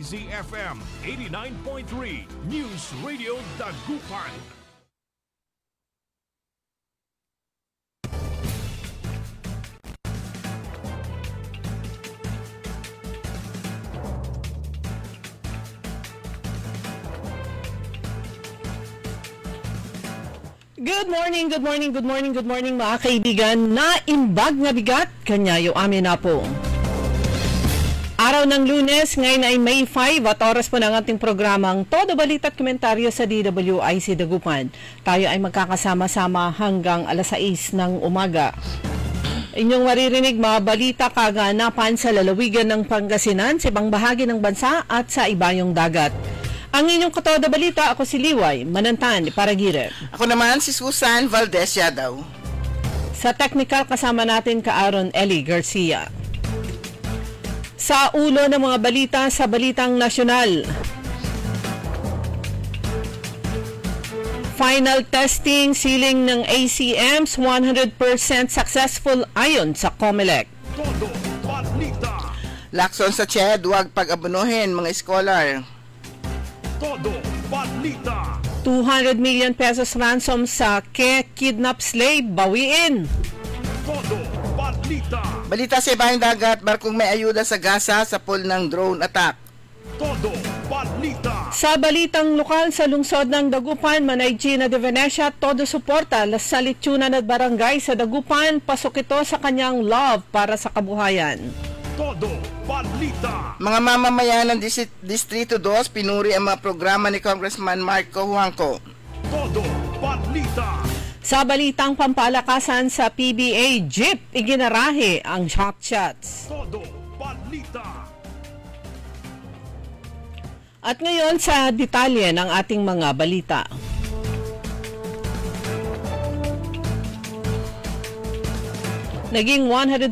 DZFM 89.3 News Radio Dagupan. Good morning mga kaibigan. Naimbag nga bigat, kanyayo amin na po. Araw ng Lunes, ngayon ay May 5 at oras po ng ating programang Todo Balita at Komentaryo sa DWIC Dagupan. Tayo ay magkakasama-sama hanggang alas 6 ng umaga. Inyong maririnig mga balita kaganapan sa lalawigan ng Pangasinan, sa ibang bahagi ng bansa at sa ibayong dagat. Ang inyong Katoda Balita, ako si Liway Manantan Paragire. Ako naman si Susan Valdez Yadaw. Sa technical kasama natin ka Aaron Eli Garcia. Sa ulo ng mga balita sa Balitang Nasyonal. Final testing sealing ng ACMs 100% successful ayon sa COMELEC. Todo Balita. Lakson sa CHED, huwag pag-abunuhin mga scholar. Todo Balita. 200 million pesos ransom sa kidnap slave bawiin. Todo Balita. Balita sa ibayong dagat, barkong may ayuda sa Gaza sa pool ng drone attack. Todo Balita. Sa balitang lokal sa lungsod ng Dagupan, Manay Gina de Venecia, todo suporta sa Litsunan at Barangay sa Dagupan, pasok ito sa kanyang love para sa kabuhayan. Todo Balita. Mga mamamayan ng Distrito 2, pinuri ang mga programa ni Congressman Marco Juanco. Todo Balita. Sa balitang pampalakasan sa PBA, jeep iginarahe ang shots. Todo Balita. At ngayon sa detalye ng ating mga balita. Naging 100%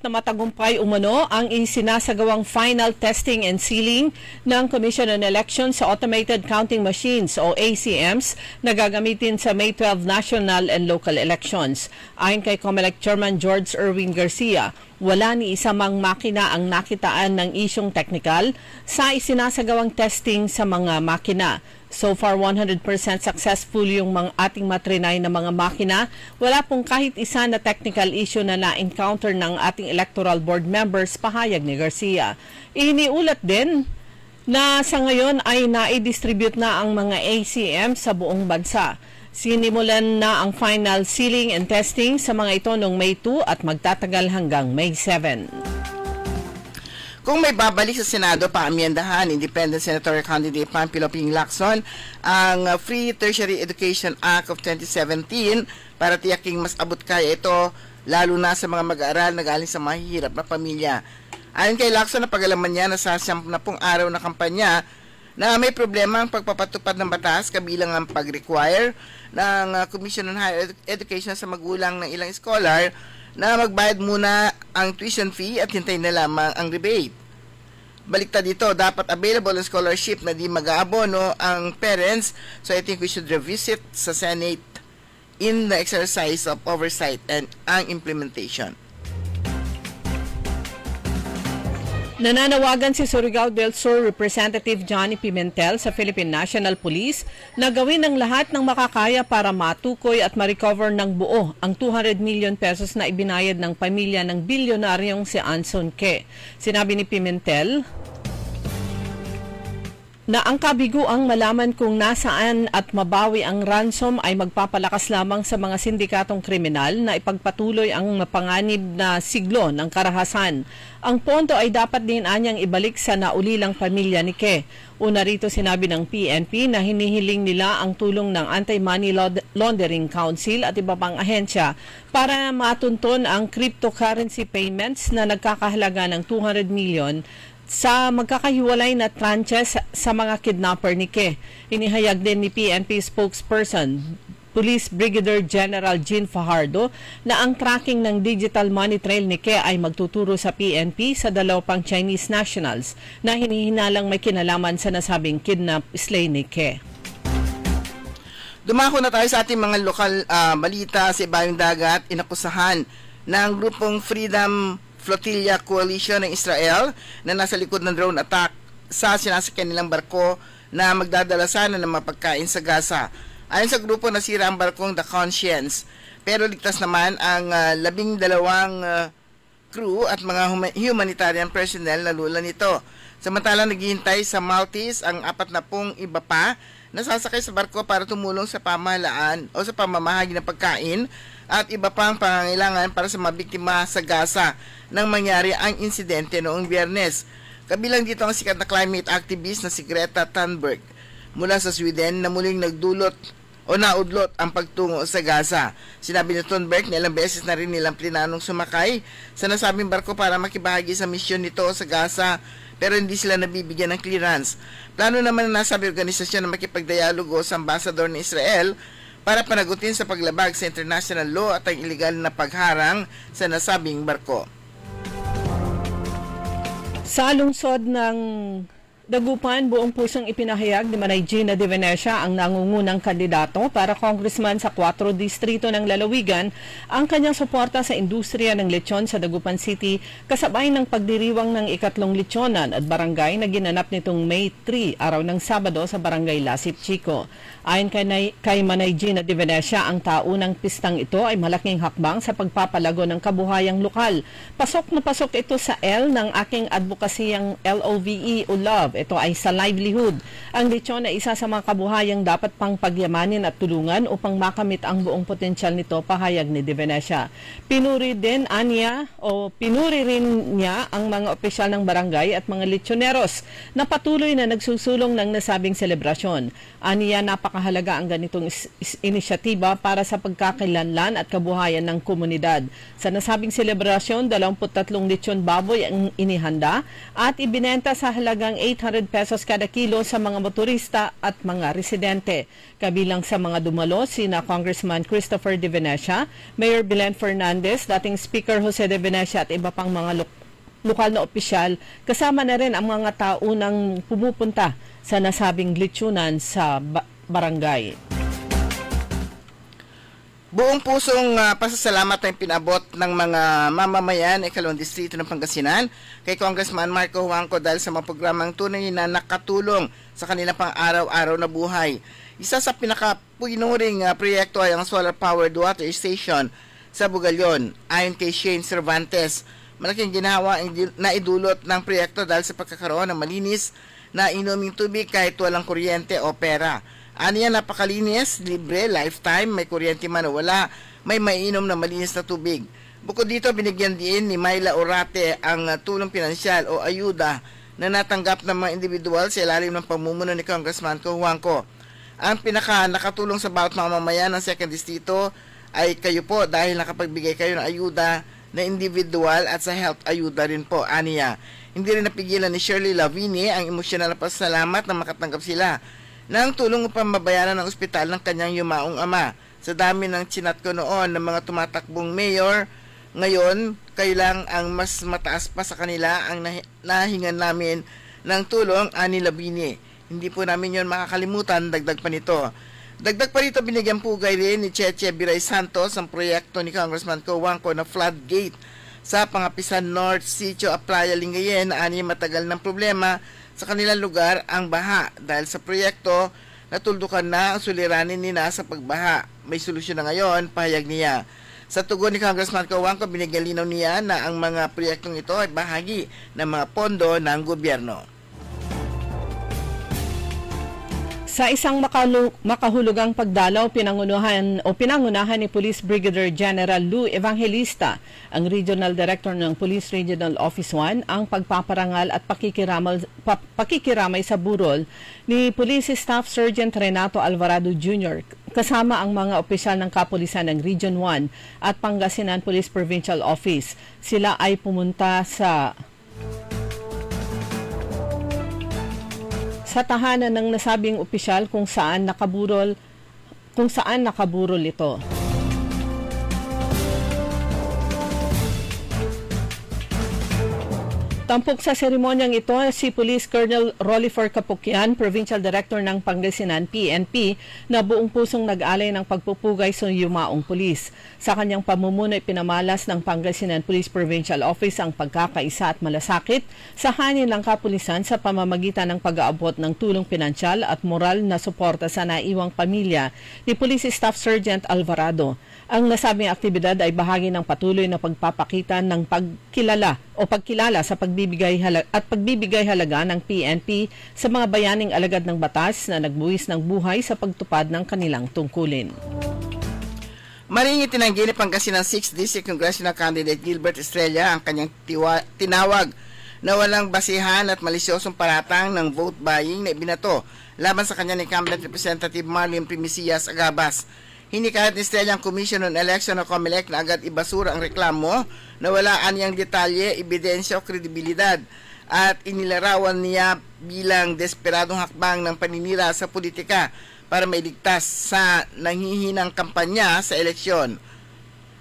na matagumpay umano ang isinasagawang final testing and sealing ng Commission on Elections sa Automated Counting Machines o ACMs na gagamitin sa May 12 national and local elections. Ayon kay COMELEC Chairman George Erwin Garcia, wala ni isa mang makina ang nakitaan ng isyong technical sa isinasagawang testing sa mga makina. So far, 100% successful yung ating matrinay na mga makina. Wala pong kahit isa na technical issue na na-encounter ng ating electoral board members, pahayag ni Garcia. Iniulat din na sa ngayon ay nai-distribute na ang mga ACM sa buong bansa. Sinimulan na ang final sealing and testing sa mga ito noong May 2 at magtatagal hanggang May 7. Kung may babalik sa Senado, paamyendahan, Independent Senatorial Candidate Pampilo Ping Lacson ang Free Tertiary Education Act of 2017 para tiyaking mas abot kaya ito, lalo na sa mga mag-aaral na galing sa mahihirap na pamilya. Ayon kay Lacson, napag-alaman niya na sa 70 araw na kampanya na may problema ang pagpapatupad ng batas, kabilang ang pag-require ng Commission on Higher Education sa magulang ng ilang scholar na magbayad muna ang tuition fee at hintayin na lamang ang rebate. Baliktad dito, dapat available ang scholarship na di mag-aabono ang parents, so I think we should revisit sa Senate in the exercise of oversight and ang implementation. Nananawagan si Surigao del Sur Representative Johnny Pimentel sa Philippine National Police na gawin ang lahat ng makakaya para matukoy at ma-recover ng buo ang 200 million pesos na ibinayad ng pamilya ng bilyonaryong si Anson Ke. Sinabi ni Pimentel na ang kabiguang malaman kung nasaan at mabawi ang ransom ay magpapalakas lamang sa mga sindikatong kriminal na ipagpatuloy ang mapanganib na siglo ng karahasan. Ang pondo ay dapat din anyang ibalik sa naulilang pamilya ni Ke. Una rito sinabi ng PNP na hinihiling nila ang tulong ng Anti-Money Laundering Council at iba pang ahensya para matunton ang cryptocurrency payments na nagkakahalaga ng 200 million sa magkakahiwalay na tranches sa mga kidnapper ni Ke. Inihayag din ni PNP spokesperson Police Brigadier General Jean Fajardo na ang tracking ng digital money trail ni Ke ay magtuturo sa PNP sa dalawang Chinese nationals na hinihinalang may kinalaman sa nasabing kidnap slay ni Ke. Dumako na tayo sa ating mga lokal balita sa ibayong dagat. Inakusahan ng grupong Freedom Flotilla Coalition ng Israel na nasa likod ng drone attack sa sinasakyan nilang barko na magdadala sana ng mapagkain sa Gaza. Ayon sa grupo, nasira ang barkong The Conscience, pero ligtas naman ang 12 crew at mga humanitarian personnel na lula nito. Samantalang naghihintay sa Maltese ang 40 iba pa na sasakay sa barko para tumulong sa pamahalaan o sa pamamahagi ng pagkain at iba pang pangangailangan para sa mga biktima sa Gaza nang mangyari ang insidente noong Biyernes. Kabilang dito ang sikat na climate activist na si Greta Thunberg mula sa Sweden na muling naudlot ang pagtungo sa Gaza. Sinabi ni Thunberg na ilang beses na rin nilang plinanong sumakay sa nasabing barko para makibahagi sa misyon nito sa Gaza, pero hindi sila nabibigyan ng clearance. Plano naman na nasabi organisasyon na makipagdialogo sa ambassador ng Israel para panagutin sa paglabag sa international law at ang iligal na pagharang sa nasabing barko. Sa lungsod ng Dagupan, buong pusong ipinahayag ni Manay Gina de Venecia ang nangungunang kandidato para congressman sa 4 distrito ng lalawigan ang kanyang suporta sa industriya ng lechon sa Dagupan City kasabay ng pagdiriwang ng ikatlong lechonan at barangay na ginanap nitong May 3, araw ng Sabado sa barangay Lasip Chico. Ayon kay Manay Gina de Venecia, ang taunang pistang ito ay malaking hakbang sa pagpapalago ng kabuhayang lokal. Pasok na pasok ito sa L ng aking advokasiyang LOVE o Love. Ito ay sa livelihood. Ang lechon ay isa sa mga kabuhayang dapat pang pagyamanin at tulungan upang makamit ang buong potensyal nito, pahayag ni De Venecia. Pinuri rin niya ang mga opisyal ng barangay at mga lechoneros na patuloy na nagsusulong ng nasabing selebrasyon. Aniya, napakahalaga ang ganitong inisyatiba para sa pagkakakilanlan at kabuhayan ng komunidad. Sa nasabing selebrasyon, 23 lechon baboy ang inihanda at ibinenta sa halagang 800 pesos kada kilo sa mga motorista at mga residente. Kabilang sa mga dumalo sina Congressman Christopher De Venecia, Mayor Belen Fernandez, dating Speaker Jose De Venecia at iba pang mga lokal na opisyal. Kasama na rin ang mga taunang pumupunta sa nasabing lechonan sa barangay. Buong pusong pasasalamat na pinabot ng mga mamamayan sa 2 distrito ng Pangasinan kay Congressman Marco Juanco dahil sa mga programang tunay na nakatulong sa kanilang pang-araw-araw na buhay. Isa sa pinakapunuring proyekto ay ang solar-powered water station sa Bugalyon. Ayon kay Shane Cervantes, malaking ginawa na idulot ng proyekto dahil sa pagkakaroon ng malinis na inuming tubig kahit walang kuryente o pera. Aniya, napakalinis, libre, lifetime, may kuryente man o wala, may mainom na malinis na tubig. Bukod dito, binigyan din ni Myla Orate ang tulong pinansyal o ayuda na natanggap ng mga individual sa ilalim ng pamumuno ni Congressman Juanco. Ang nakatulong sa bawat mamamayan ng 2nd Distrito ay kayo po dahil nakapagbigay kayo ng ayuda na individual at sa health ayuda rin po, aniya. Hindi rin napigilan ni Shirley Lavini ang emosyonal na pasalamat na makatanggap sila ng tulong upang mabayaran ng ospital ng kanyang yumaong ama. Sa dami ng chinat ko noon ng mga tumatakbong mayor, ngayon kayo lang ang mas mataas pa sa kanila ang nahingan namin ng tulong, ani Labini. Hindi po namin yon makakalimutan, dagdag pa nito. Dagdag pa rito, binigyan pugay rin ni Cheche Biray Santos ang proyekto ni Congressman Juanco na floodgate sa Pangapisan North, Sitio Aplaya, Lingayen, na ani matagal ng problema sa kanilang lugar ang baha. Dahil sa proyekto, natuldukan na ang suliranin nila sa pagbaha. May solusyon na ngayon, pahayag niya. Sa tugon ni Congressman Juanco, binigyan linaw niya na ang mga proyektong ito ay bahagi ng mga pondo ng gobyerno. Sa isang makahulugang pagdalaw, pinangunahan ni Police Brigadier General Lou Evangelista, ang Regional Director ng Police Regional Office 1, ang pagpaparangal at pakikiramay sa burol ni Police Staff Sergeant Renato Alvarado Jr. kasama ang mga opisyal ng kapulisan ng Region 1 at Pangasinan Police Provincial Office. Sila ay pumunta sa tahanan ng nasabing opisyal kung saan nakaburol ito. Tampok sa seremonyang ito si Police Colonel Rollifer Capukyan, Provincial Director ng Pangasinan PNP, na buong pusong nag-alay ng pagpupugay sa yumaong pulis. Sa kanyang pamumuno, ipinamalas ng Pangasinan Police Provincial Office ang pagkakaisa at malasakit sa hanin ng kapulisan sa pamamagitan ng pag-aabot ng tulong pinansyal at moral na suporta sa naiwang pamilya ni Police Staff Sergeant Alvarado. Ang nasabing aktibidad ay bahagi ng patuloy na pagpapakita ng pagkilala sa pagbibigay halaga ng PNP sa mga bayaning alagad ng batas na nagbuwis ng buhay sa pagtupad ng kanilang tungkulin. Maring itinanggi ni Pangasinan 6th District Congressional Candidate Gilbert Estrella ang kanyang tinawag na walang basihan at malisyosong paratang ng vote buying na ibinato laban sa kanya ni Incumbent Representative Marlene Primicias Agabas. Hinikahat ni Estrella ang Commission on Election o COMELEC na agad ibasura ang reklamo na wala anyang detalye, ebidensya o kredibilidad at inilarawan niya bilang desperadong hakbang ng paninira sa politika para mailigtas sa nanghihinang kampanya sa eleksyon.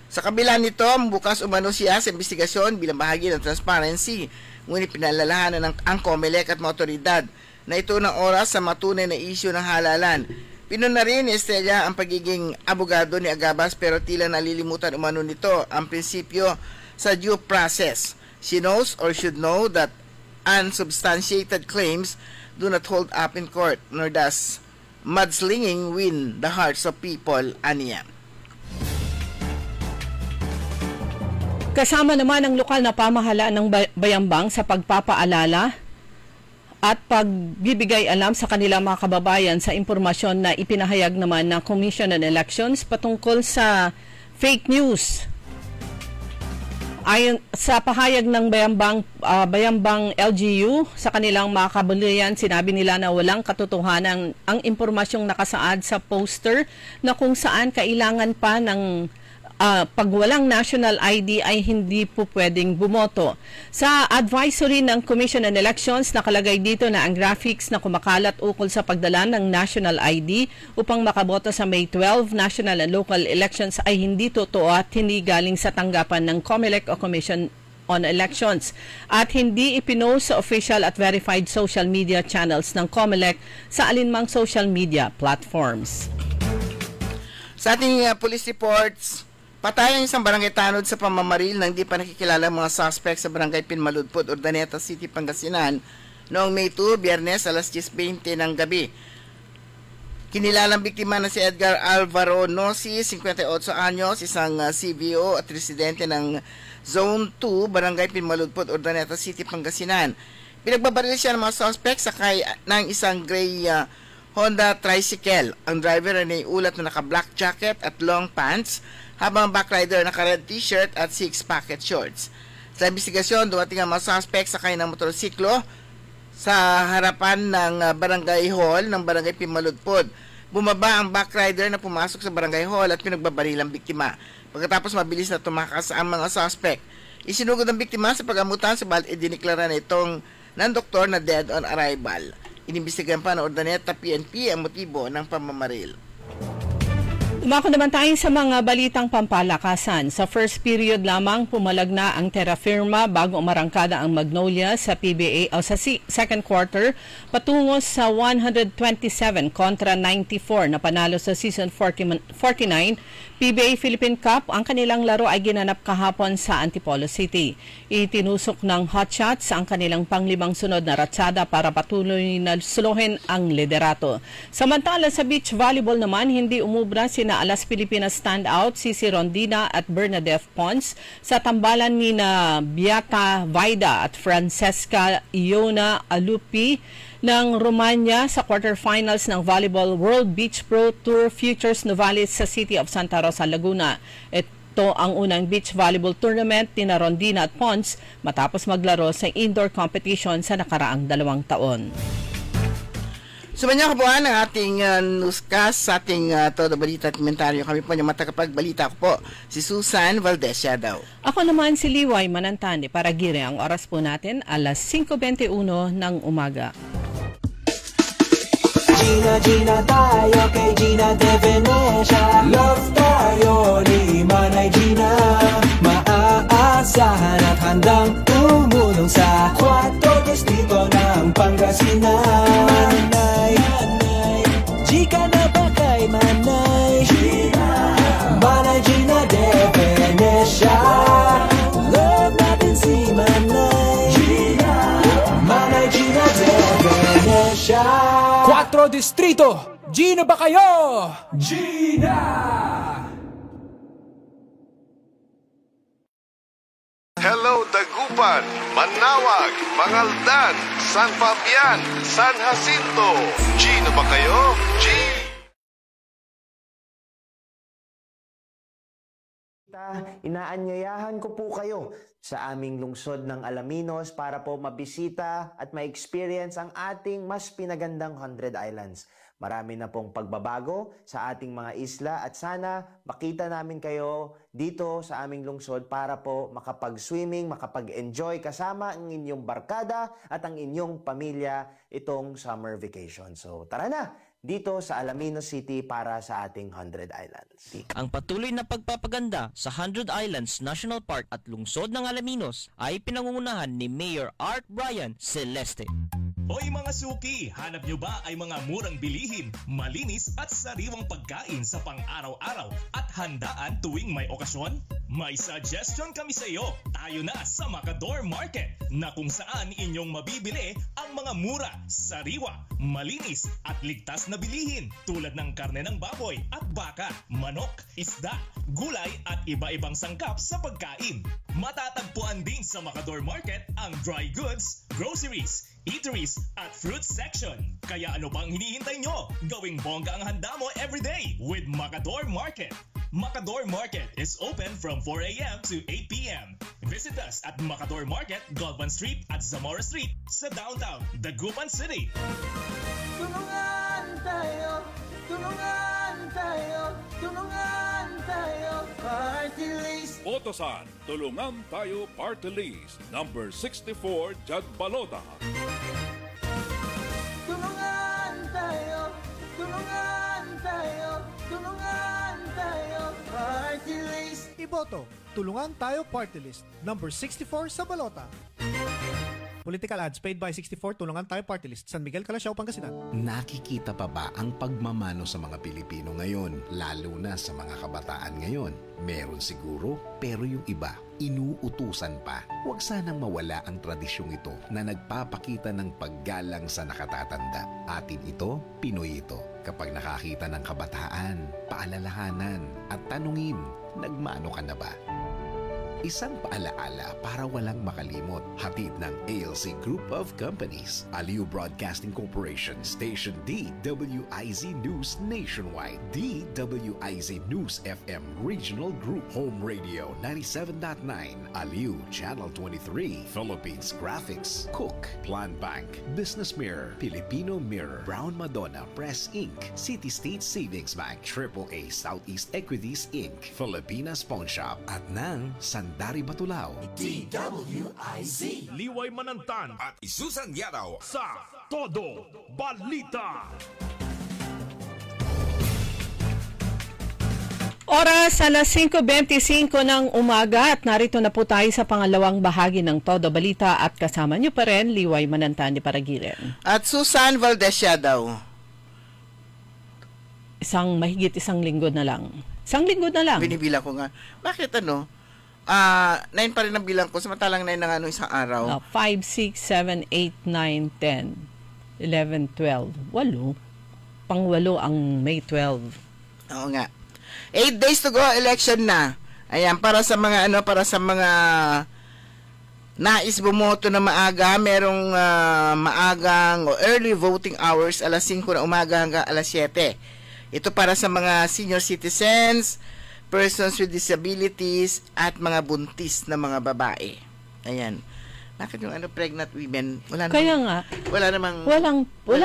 Sa kabila nito, bukas umano siya sa investigasyon bilang bahagi ng transparency, ngunit pinalalahanan ang COMELEC at mga otoridad na ito ng oras sa matunay na isyu ng halalan. Pinuna rin ni Estrella ang pagiging abogado ni Agabas pero tila nalilimutan umano nito ang prinsipyo sa due process. She knows or should know that unsubstantiated claims do not hold up in court, nor does mudslinging win the hearts of people, aniya. Kasama naman ang lokal na pamahalaan ng Bayambang sa pagpapaalala at pagbibigay alam sa kanilang mga kababayan sa impormasyon na ipinahayag naman ng Commission on Elections patungkol sa fake news. Ayon sa pahayag ng Bayambang LGU sa kanilang mga kababayan, sinabi nila na walang katotohanan ang impormasyong nakasaad sa poster na kung saan kailangan pa ng pag walang national ID ay hindi po pwedeng bumoto. Sa advisory ng Commission on Elections, nakalagay dito na ang graphics na kumakalat ukol sa pagdala ng national ID upang makaboto sa May 12 national and local elections ay hindi totoo at hindi galing sa tanggapan ng COMELEC o Commission on Elections at hindi ipinost sa official at verified social media channels ng COMELEC sa alinmang social media platforms. Sa ating police reports, patay ang isang barangay tanod sa pamamaril ng di pa nakikilala mga suspect sa barangay Pinmaludpod, Urdaneta City, Pangasinan noong May 2, Biyernes, alas 10:20 ng gabi. Kinilalang biktima na si Edgar Alvaro Nosi, 58 anyos, isang CBO at residente ng Zone 2, barangay Pinmaludpod, Urdaneta City, Pangasinan. Pinagbabaril siya ng mga suspect sakay ng isang gray Honda tricycle. Ang driver ay naiulat na naka-black jacket at long pants, habang ang backrider naka-red t-shirt at 6 pocket shorts. Sa investigasyon, dumating ang mga suspect sakay ng motorsiklo sa harapan ng barangay hall ng barangay Pinmaludpod. Bumaba ang backrider na pumasok sa barangay hall at pinagbabaril ang biktima. Pagkatapos mabilis na tumakas ang mga suspect. Isinugod ang biktima sa pag-amutan sabalit idiniklara na itong ng doktor na dead on arrival. Inimbestigahan pa ng Urdaneta PNP ang motibo ng pamamaril. Umako naman tayo sa mga balitang pampalakasan. Sa first period lamang, pumalag na ang Terra Firma bago umarangkada ang Magnolia sa PBA o sa second quarter patungo sa 127 kontra 94 na panalo sa season 49 PBA Philippine Cup. Ang kanilang laro ay ginanap kahapon sa Antipolo City. Itinusok ng Hotshots ang kanilang panglimang sunod na ratsada para patuloy na suluhin ang liderato. Samantala sa beach volleyball naman, hindi umubra sina Alas Pilipinas standout Cici Rondina at Bernadette Pons sa tambalan ni na Beata Vaida at Francesca Iona Alupi ng Romania sa quarterfinals ng Volleyball World Beach Pro Tour Futures Novales sa City of Santa Rosa, Laguna. Ito ang unang beach volleyball tournament ni na Rondina at Pons matapos maglaro sa indoor competition sa nakaraang 2 taon. Sumanya ko po ang ating newscast sa ating Todo Balita at Komentaryo. Kami po yung matagapagbalita ko po, si Susan Valdez daw. Ako naman si Liway Manantani para gire. Ang oras po natin, alas 5:21 ng umaga. Gina tayo kay Gina de Venecia. Love tayo ni Manay Gina. Maaasahan at handang tumulong sa 4 distrito ng Pangasinan. Manay, Gika na ba kay Manay Gina? Manay Gina de Venecia. Love natin si Manay Gina. Manay Gina de Venecia. 4 distrito, Gina ba kayo? Gina! Hello, Dagupan, Manawag, Mangaldan, San Fabian, San Jacinto. Gina ba kayo? Inaanyayahan ko po kayo sa aming lungsod ng Alaminos para po mabisita at ma-experience ang ating mas pinagandang 100 Islands. Marami na pong pagbabago sa ating mga isla at sana makita namin kayo dito sa aming lungsod para po makapag-swimming, makapag-enjoy kasama ang inyong barkada at ang inyong pamilya itong summer vacation. So tara na! Dito sa Alaminos City para sa ating 100 Islands. Ang patuloy na pagpapaganda sa 100 Islands National Park at lungsod ng Alaminos ay pinangungunahan ni Mayor Art Brian Celeste. Hoy mga suki, hanap nyo ba ay mga murang bilihin, malinis at sariwang pagkain sa pang-araw-araw at handaan tuwing may okasyon? May suggestion kami sa iyo. Tayo na sa Macador Market na kung saan inyong mabibili ang mga mura, sariwa, malinis at ligtas na bilihin tulad ng karne ng baboy at baka, manok, isda, gulay at iba-ibang sangkap sa pagkain. Matatagpuan din sa Macador Market ang dry goods, groceries, eateries at fruit section. Kaya ano pang hinihintay nyo? Gawing bongga ang handa mo everyday with Macador Market. Macador Market is open from 4 a.m. to 8 p.m. Visit us at Macador Market, Galvan Street at Zamora Street sa downtown Dagupan City. Tulungan tayo, tulungan tayo, tulungan tayo, Party List. Botosan, Tulungan Tayo Party List, number 64, Jad Balota. Tulungan tayo, tulungan tayo, tulungan tayo, Party List. Iboto, Tulungan Tayo Party List, number 64 sa balota. Political ads paid by 64 Tulungan Tayo Party List, San Miguel, Calasiao, Pangasinan. Nakikita pa ba ang pagmamano sa mga Pilipino ngayon, lalo na sa mga kabataan ngayon? Meron siguro, pero yung iba, inuutusan pa. Huwag sanang mawala ang tradisyong ito na nagpapakita ng paggalang sa nakatatanda. Atin ito, Pinoy ito. Kapag nakakita ng kabataan, paalalahanan at tanungin, nagmano ka na ba? Isang paalaala para walang makalimot. Hatid ng ALC Group of Companies, Aliw Broadcasting Corporation, Station DWIZ News Nationwide, DWIZ News FM Regional Group, Home Radio 97.9, Aliw Channel 23, Philippines Graphics, Cook, Plan Bank, Business Mirror, Filipino Mirror, Brown Madonna Press Inc., City State Savings Bank, AAA Southeast Equities Inc., Filipinas Pawn Shop, at ng Sandari Batulao, DWIZ, Liway Manantan At Isusan Yaraw sa Todo Balita. Oras alas 5:25 ng umaga at narito na po tayo sa pangalawang bahagi ng Todo Balita at kasama niyo pa rin Liway Manantan ni Paragiren. At Susan Valdezia daw. Mahigit isang linggo na lang. Isang linggo na lang. Binibilang ko nga. Bakit 9 pa rin ang bilang ko, samantalang 9 na nga isang araw. 5, 6, 7, 8, 9, 10, 11, 12, 8. Pang-8 ang May 12. Oo nga. 8 days to go, election na. Ayan, para sa mga nais bumoto na maaga, merong maagang o early voting hours, alas 5 na umaga hanggang alas 7. Ito para sa mga senior citizens, persons with disabilities, at mga buntis na mga babae. Ayan. Bakit yung pregnant women? Wala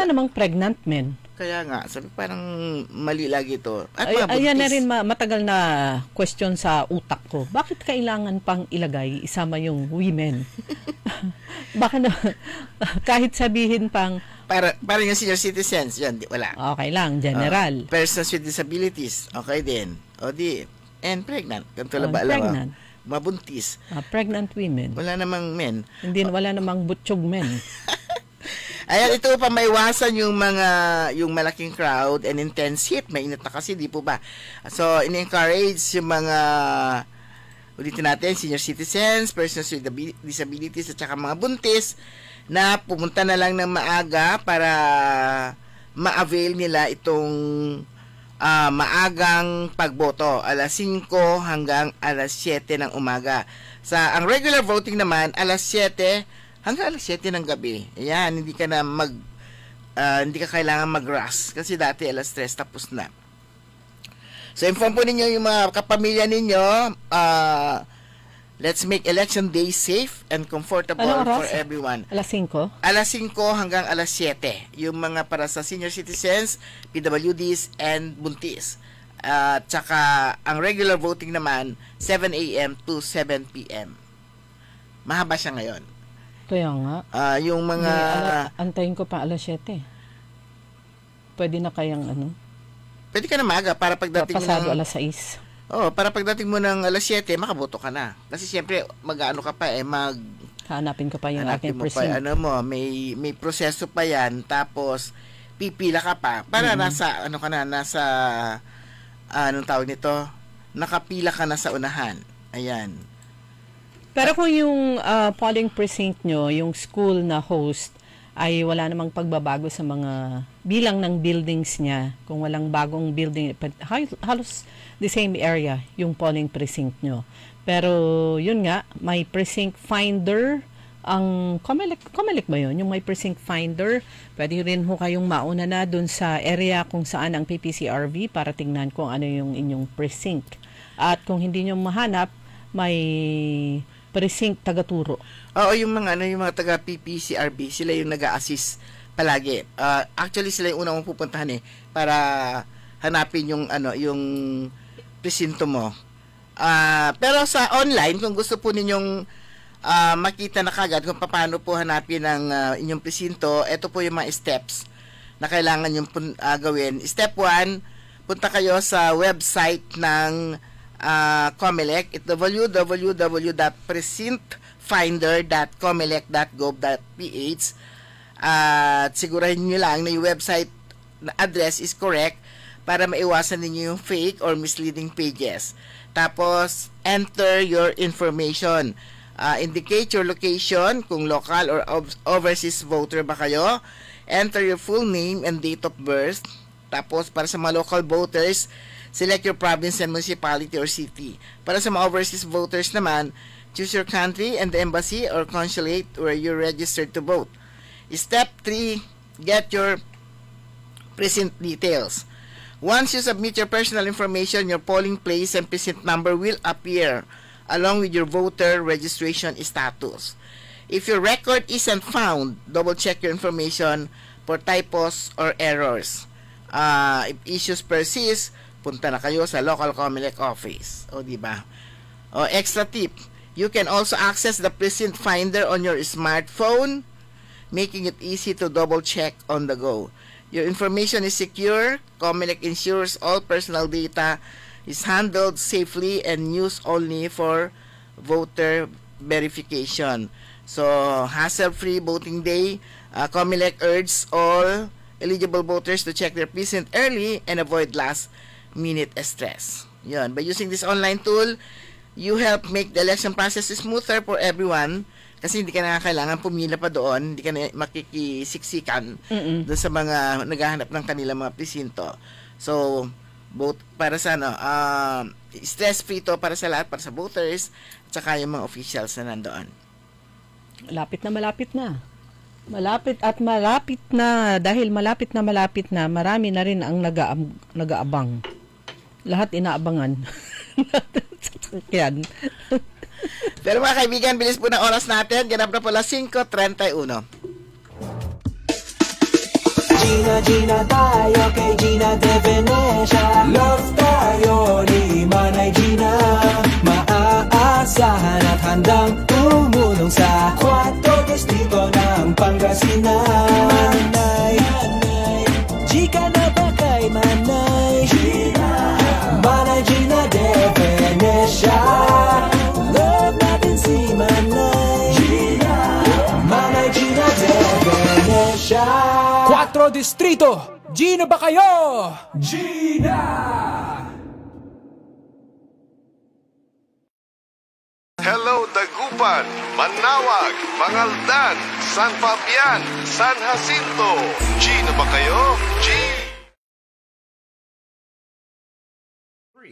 namang pregnant men. Kaya nga, sabi parang mali lagi ito. At ayan na rin matagal na question sa utak ko. Bakit kailangan pang ilagay, isama yung women? Baka na, kahit sabihin pang para yung senior citizens, yun, wala. Okay lang, general. Persons with disabilities, okay din. O di, and pregnant. Kanto ba pregnant. Mabuntis. Pregnant women. Wala namang men. Wala namang butchog men. Ayan, ito pa maiwasan yung malaking crowd and intense heat. Mainit na kasi, di po ba? So, in-encourage yung mga, ulitin natin, senior citizens, persons with disabilities, at saka mga buntis, na pumunta na lang ng maaga para ma-avail nila itong maagang pagboto, alas 5 hanggang alas 7 ng umaga. Ang regular voting naman, alas 7 hanggang alas 7 ng gabi. Ayan, hindi ka kailangan mag-rush kasi dati alas 3 tapos na. So, inform po ninyo yung mga kapamilya ninyo, let's make election day safe and comfortable for everyone. Alas 5? Alas 5 hanggang alas 7. Yung mga para sa senior citizens, PWDs, and buntis. Tsaka, ang regular voting naman, 7 a.m. to 7 p.m. Mahaba siya ngayon. Kaya nga. Yung mga... Antayin ko pa alas 7. Pwede na kayang Pwede ka na maaga para pagdating pasado alas 6. Para pagdating mo ng alas 7, makaboto ka na. Kasi siyempre, mag-ano ka pa hanapin ka pa yung aking precinct. May proseso pa yan, tapos pipila ka pa. Para anong tawag nito? Nakapila ka na sa unahan. Ayan. Pero kung yung polling precinct nyo, yung school na host, ay wala namang pagbabago sa mga bilang ng buildings niya. Kung walang bagong building, halos the same area yung polling precinct nyo. Pero yun nga, may precinct finder ang COMELEC ba yun? Yung may precinct finder, pwede rin ho kayong mauna na dun sa area kung saan ang PPCRV para tingnan kung ano yung inyong precinct. At kung hindi nyo mahanap, may precinct taga-turo. Oo, yung mga taga PPCRB, sila yung nag-a-assist palagi. Actually, sila yung unang pupuntahan para hanapin yung presinto mo. Pero sa online, kung gusto po ninyong makita na kagad kung paano po hanapin ang inyong presinto, ito po yung mga steps na kailangan yung gawin. Step 1, punta kayo sa website ng COMELEC, www.precinctfinder.comelec.gov.ph, at sigurahin nyo lang na yung website address is correct para maiwasan ninyo yung fake or misleading pages. Tapos, enter your information. Indicate your location, kung local or overseas voter ba kayo. Enter your full name and date of birth. Tapos, para sa mga local voters, select your province and municipality or city. Para sa mga overseas voters naman, choose your country and the embassy or consulate where you're registered to vote. Step 3, get your precinct details. Once you submit your personal information, your polling place and precinct number will appear along with your voter registration status. If your record isn't found, double-check your information for typos or errors. If issues persist, punta na kayo sa local COMELEC office. O, diba? O, extra tip, you can also access the precinct finder on your smartphone, making it easy to double-check on the go. Your information is secure. COMELEC ensures all personal data is handled safely and used only for voter verification. So, hassle-free voting day. COMELEC urges all eligible voters to check their precinct early and avoid last-minute stress. Yun. By using this online tool, you help make the election process smoother for everyone. Kasi hindi ka na kailangan pumila pa doon, hindi ka na makikisiksikan doon sa mga naghahanap ng kanilang mga presinto. So, both para sa stress-free to para sa lahat, para sa voters, at saka yung mga officials na nandoon. Malapit na malapit na. Malapit at malapit na. Dahil malapit na, marami na rin ang nag-aabang. Lahat inaabangan. Yan. Pero mga kaibigan, bilis po na oras natin. Ganap na pala 5:31. Gina tayo kay Gina de Venecia. Love tayo ni Manay Gina. Maaasahan at handang tumulong. tumulong sa 4 distrito ng Pangasinan. Manay, Gika na ba kay Manay? Gina, Manay Gina de Venecia. Love natin si Manay Gina, Manay Gina de Venecia. 4 distrito, Gina ba kayo? Gina! Hello, Dagupan, Manawag, Mangaldan, San Fabian, San Jacinto. Gino ba kayo? G!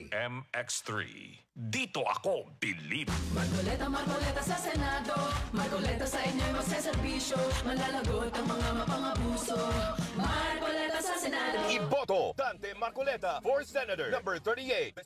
MX3. Dito ako, believe. Marcoleta sa Senado. Marcoleta sa inyo'y magseserbisyo. Malalagot ang mga mapangabuso. Marcoleta sa Senado. Iboto Dante Marcoleta for Senator number 38.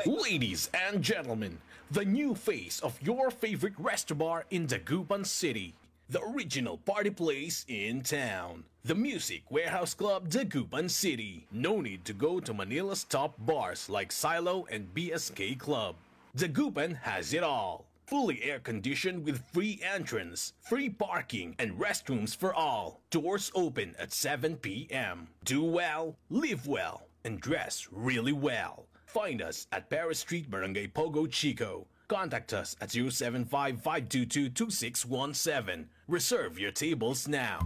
Ladies and gentlemen, the new face of your favorite resto bar in Dagupan City. The original party place in town. The Music Warehouse Club, Dagupan City. No need to go to Manila's top bars like Silo and BSK Club. Dagupan has it all. Fully air-conditioned with free entrance, free parking, and restrooms for all. Doors open at 7 p.m. Do well, live well, and dress really well. Find us at Paris Street, Barangay Pogo, Chico. Contact us at 075-522-2617. Reserve your tables now.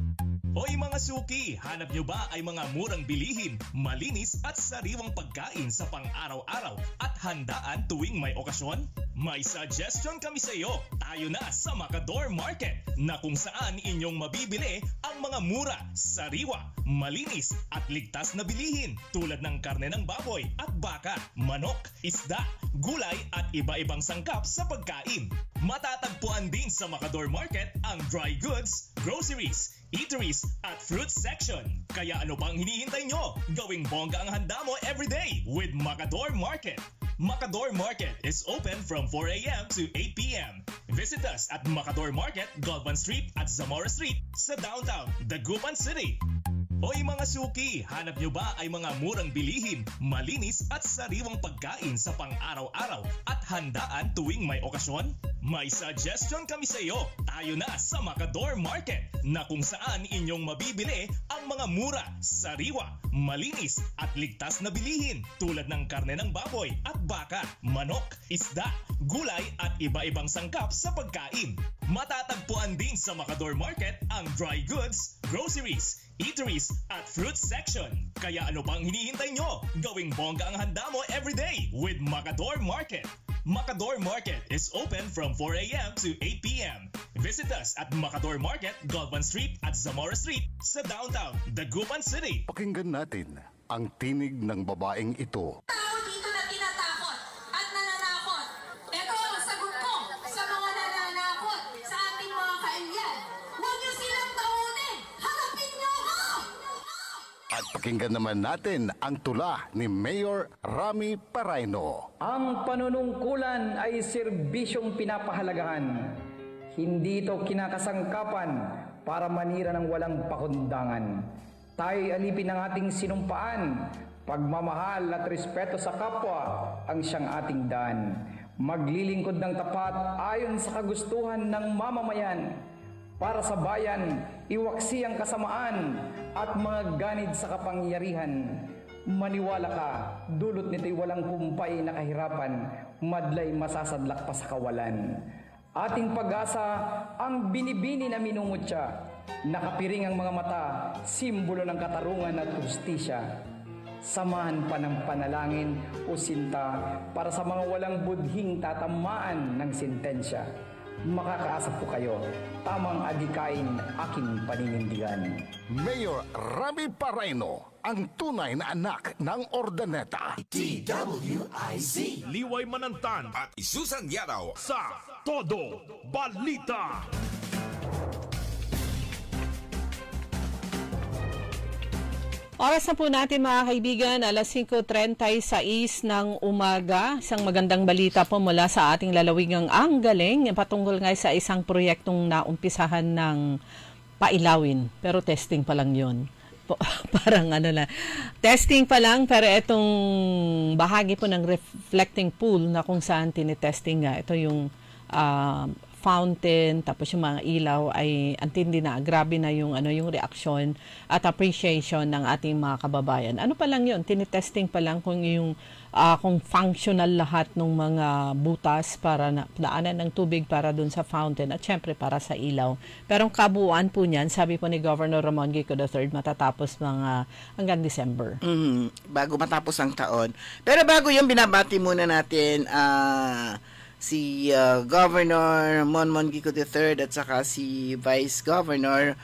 Hoy mga suki, hanap nyo ba ay mga murang bilihin, malinis at sariwang pagkain sa pang-araw-araw at handaan tuwing may okasyon? May suggestion kami sa iyo. Tayo na sa Macador Market na kung saan inyong mabibili ang mga mura, sariwa, malinis at ligtas na bilihin tulad ng karne ng baboy at baka, manok, isda, gulay at iba-ibang sangkap sa pagkain. Matatagpuan din sa Macador Market ang dry goods, groceries, eateries at fruit section. Kaya ano pang hinihintay nyo? Gawing bongga ang handa mo everyday with Macador Market. Macador Market is open from 4 a.m. to 8 p.m. Visit us at Macador Market, Galvan Street at Zamora Street sa downtown Dagupan City. Hoy mga suki, hanap nyo ba ay mga murang bilihin, malinis at sariwang pagkain sa pang-araw-araw at handaan tuwing may okasyon? May suggestion kami sa iyo. Tayo na sa Macador Market na kung saan inyong mabibili ang mga mura, sariwa, malinis at ligtas na bilihin tulad ng karne ng baboy at baka, manok, isda, gulay at iba-ibang sangkap sa pagkain. Matatagpuan din sa Macador Market ang dry goods, groceries, eateries at fruit section. Kaya ano pang hinihintay nyo? Gawing bongga ang handa mo everyday with Macador Market. Macador Market is open from 4 a.m. to 8 p.m. Visit us at Macador Market, Galvan Street at Zamora Street sa downtown Dagupan City. Pakinggan natin ang tinig ng babaeng ito. Tao dito na tinatakot at nananakot. Ito ang sagot ko sa mga nananakot sa ating mga kailyan. Huwag niyo silang takutin. Harapin niyo ako! At pakinggan naman natin ang tula ni Mayor Rami Paraino. Ang panunungkulan ay serbisyong pinapahalagahan. Hindi ito kinakasangkapan para manira ng walang pakundangan. Tayo'y alipin ng ating sinumpaan. Pagmamahal at respeto sa kapwa ang siyang ating daan. Maglilingkod ng tapat ayon sa kagustuhan ng mamamayan. Para sa bayan, iwaksi ang kasamaan at mga ganid sa kapangyarihan. Maniwala ka, dulot nito'y walang kumpay na kahirapan, madlay masasadlak pa sa kawalan. Ating pag-asa ang binibini na minumutya, nakapiring ang mga mata, simbolo ng katarungan at hustisya. Samahan pa ng panalangin o sinta para sa mga walang budhing tatamaan ng sentensya. Makakaasa po kayo, tamang adikain aking paninindigan. Mayor Rami Paraino, ang tunay na anak ng Ordaneta. DWIZ Liway Manantan at Isusan Yaraw sa Todo Balita. Oras na po natin mga kaibigan, alas 5:36 ng umaga. Isang magandang balita po mula sa ating lalawigang Ang Galing patungkol nga sa isang proyektong naumpisahan ng pailawin. Pero testing pa lang yun. Parang ano lang. Testing pa lang pero itong bahagi po ng reflecting pool na kung saan tinitesting nga. Ito yung fountain, tapos yung mga ilaw ay antindi na, grabe na yung yung reaksyon at appreciation ng ating mga kababayan. Ano pa lang yun, tinitesting pa lang kung yung kung functional lahat ng mga butas para daanan ng tubig para dun sa fountain at syempre para sa ilaw. Pero ang kabuuan po niyan, sabi po ni Governor Ramon Gico III, matatapos hanggang December. Bago matapos ang taon. Pero bago yung binabati muna natin si Governor Monmon Gico III at saka si Vice Governor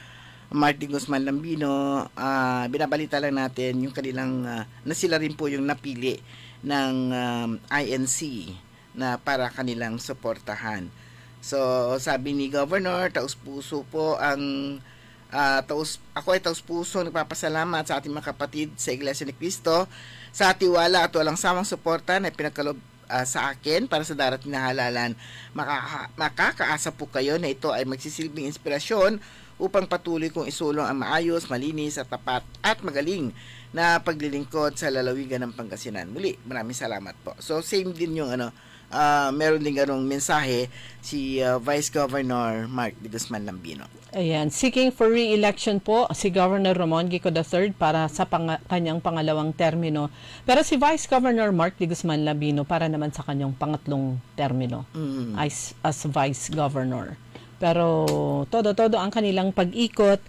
Martin Guzman Lambino. Binabalita lang natin yung kanilang na sila rin po yung napili ng INC na para kanilang suportahan. So sabi ni Governor, taus-puso po ang ako ay taus-puso nagpapasalamat sa ating mga kapatid sa Iglesia ni Cristo sa tiwala at walang sawang suporta na pinagkaloob sa akin para sa darating na halalan. Makakaasa po kayo na ito ay magsisilbing inspirasyon upang patuloy kong isulong ang maayos, malinis at tapat at magaling na paglilingkod sa lalawigan ng Pangasinan. Muli, maraming salamat po. So same din yung meron din ganong mensahe si Vice Governor Mark de Guzman Lambino. Ayan, seeking for re-election po si Governor Ramon Gico III para sa kanyang pangalawang termino. Pero si Vice Governor Mark de Guzman Lambino para naman sa kanyang pangatlong termino as Vice Governor. Pero todo ang kanilang pag-ikot.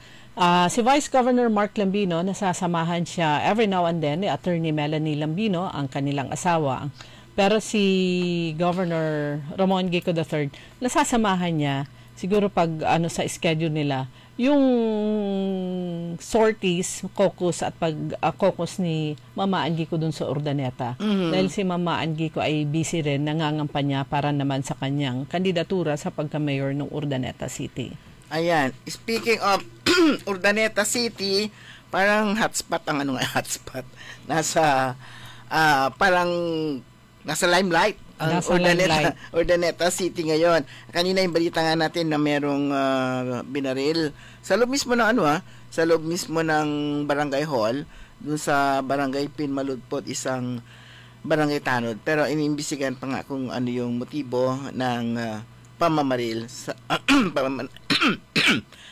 Si Vice Governor Mark Lambino, nasasamahan siya every now and then ni Attorney Melanie Lambino, ang kanilang asawa. Pero si Governor Ramon Gico III, nasasamahan niya siguro pag sa schedule nila, yung sorties, caucus at caucus ni Mama Angiko dun sa Urdaneta. Dahil si Mama Angiko ay busy rin, nangangampanya para naman sa kanyang kandidatura sa pagka-mayor ng Urdaneta City. Ayan, speaking of Urdaneta City, parang hotspot ang hotspot. Nasa parang nasa limelight ang Urdaneta City ngayon. Kanina yung balita nga natin na merong binaril sa loob mismo ng sa loob mismo ng barangay hall, dun sa barangay Pinmaludpot, isang barangay tanod. Pero iniimbestigahan pa nga kung ano yung motibo ng pamamaril sa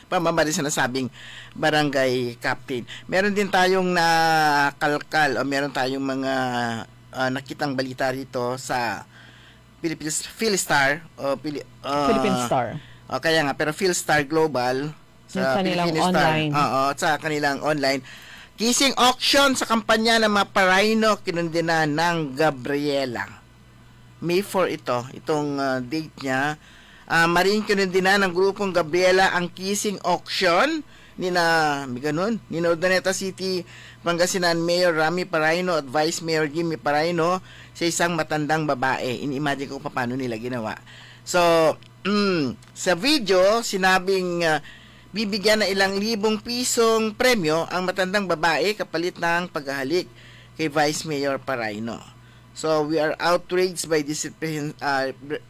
pamamaril sa nasabing barangay captain. Meron din tayong nakalkal o meron tayong mga nakitang balita rito sa Philstar o Philippine Star. Kaya nga, pero Philstar Global sa kanilang online. Sa kanilang online. Kissing auction sa kampanya ng mga Paraino kinundina ng Gabriela. May 4 itong date niya. Maring kinundina ng grupong Gabriela ang kissing auction ni Urdaneta City, Pangasinan Mayor Rami Paraino at Vice Mayor Jimmy Paraino sa isang matandang babae. Ini-imagine ko paano nila ginawa. So, sa video, sinabing bibigyan na ilang libong pisong premyo ang matandang babae kapalit ng paghahalik kay Vice Mayor Paraino. So, we are outraged by this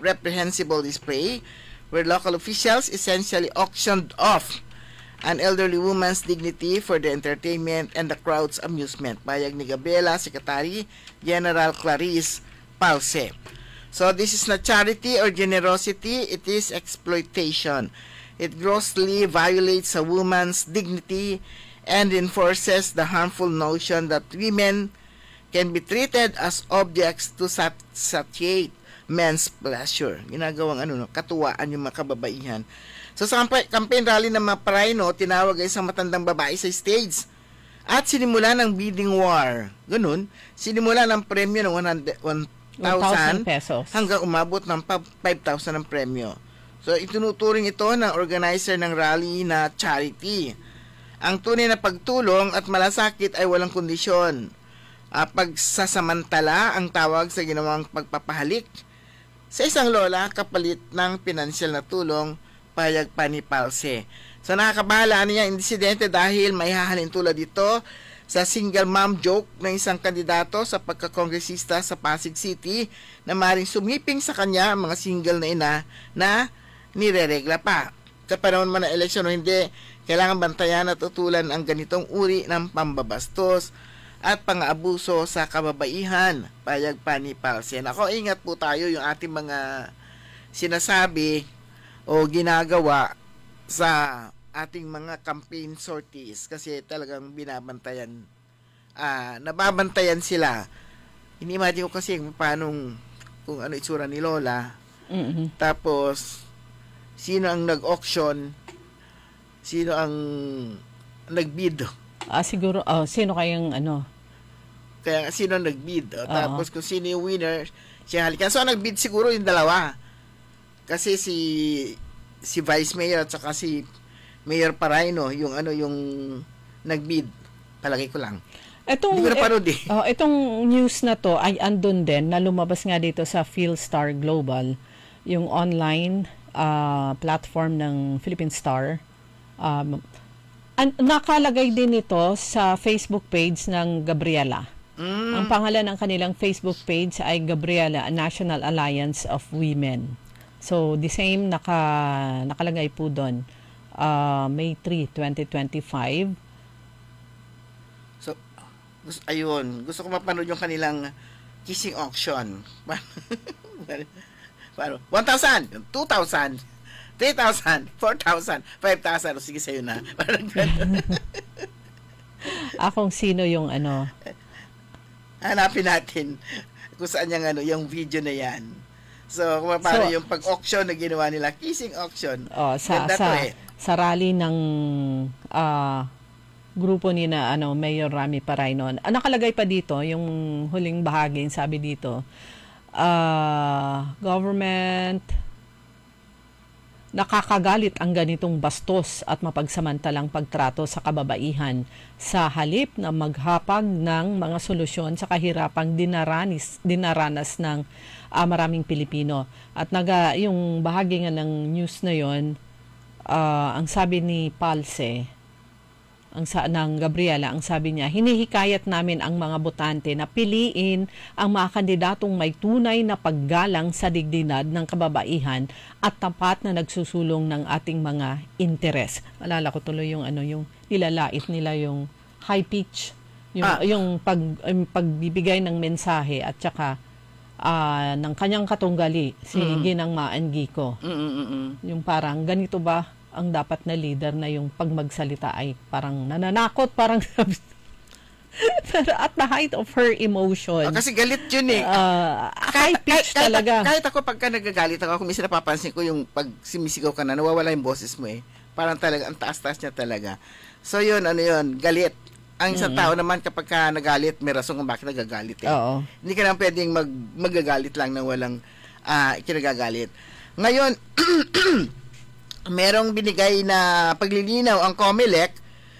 reprehensible display where local officials essentially auctioned off an elderly woman's dignity for the entertainment and the crowd's amusement. Payag ni Gabriela, Secretary General Clarice Palse. So this is not charity or generosity, it is exploitation. It grossly violates a woman's dignity and enforces the harmful notion that women can be treated as objects to satiate men's pleasure. Ginagawang katuwaan yung mga kababaihan. So sa campaign rally ng mga Paraino, tinawag ay isang matandang babae sa stage at sinimula ng bidding war. Ganun, sinimula ng premyo ng 1,000 pesos hanggang umabot ng 5,000 ang premyo. So itinuturing ito ng organizer ng rally na charity. Ang tunay na pagtulong at malasakit ay walang kondisyon. Pagsasamantala ang tawag sa ginawang pagpapahalik sa isang lola kapalit ng pinansyal na tulong, payag pa ni Palse. So nakakabahala niya ang insidente dahil may hahalin tulad dito sa single mom joke ng isang kandidato sa pagkakongresista sa Pasig City na maring sumiping sa kanya mga single na ina na nireregla pa. Sa panahon man ng eleksyon o hindi, kailangan bantayan at tutulan ang ganitong uri ng pambabastos at pang-abuso sa kababaihan, payag pa ni Palse. Ako, ingat po tayo yung ating mga sinasabi o ginagawa sa ating mga campaign sorties kasi talagang binabantayan, nababantayan sila. Ini-imagine ko kasi paano kung ano itsura ni Lola. Tapos sino ang nag-auction, sino ang nag-bid. Siguro sino kayang kaya sino ang nag-bid. Tapos kung sino yung winner, siya halikan. So ang nag-bid siguro yung dalawa. Kasi si Vice Mayor at saka si Mayor Paraino yung nag-bid. Palagay ko lang. Hindi ko napanood eh. Itong news na to ay andun din na lumabas nga dito sa Philstar Global, yung online platform ng Philippine Star. Nakalagay din ito sa Facebook page ng Gabriela. Ang pangalan ng kanilang Facebook page ay Gabriela National Alliance of Women. So, the same nakalagay po doon. May 3, 2025. So, ayun. Gusto ko mapanood yung kanilang kissing auction. Paano? 1,000, 2,000, 3,000, 4,000, 5,000. Sige, sa'yo na. Akong sino yung hanapin natin kung saan yung video na yan. So, kung paano yung pag-auction na ginawa nila, kissing auction. Sa rally ng grupo ni Mayor Rami Paraino. Nakalagay pa dito, yung huling bahagi, sabi dito, government, nakakagalit ang ganitong bastos at mapagsamantalang pagtrato sa kababaihan sa halip na maghapag ng mga solusyon sa kahirapang dinaranas ng maraming Pilipino. At yung bahagi nga ng news na yon, ang sabi ni Palse, ng Gabriela, ang sabi niya, hinihikayat namin ang mga botante na piliin ang mga kandidatong may tunay na paggalang sa dignidad ng kababaihan at tapat na nagsusulong ng ating mga interes. Alala ko tuloy yung yung nilalait nila yung high pitch, yung pagbibigay ng mensahe at saka ng kanyang katunggali, si Ginang Maangiko. Yung parang ganito ba ang dapat na leader na yung pag magsalita ay parang nananakot, parang pero at the height of her emotion. Kasi galit yun eh. High pitch talaga. Kahit ako pagka nagagalit ako, kung minsan napapansin ko yung pag sumisigaw ka na, nawawala yung boses mo eh. Parang talaga, ang taas-taas niya talaga. So yun, galit. Ang isang tao naman kapag ka nagalit, may rason kung bakit nagagalit eh. Oo. Hindi ka naman pwedeng magagalit lang na walang ikinagagalit. Ngayon, merong binigay na paglilinaw ang COMELEC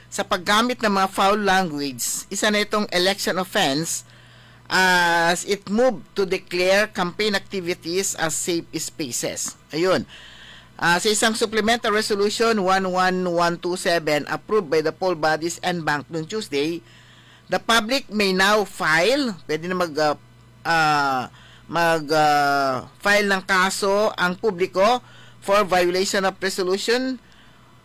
sa paggamit ng mga foul language. Isa na itong election offense as it moved to declare campaign activities as safe spaces. Ayun. Sa isang supplemental resolution 11127 approved by the poll bodies and bank noong Tuesday, the public may now file, pwede na file ng kaso ang publiko for violation of resolution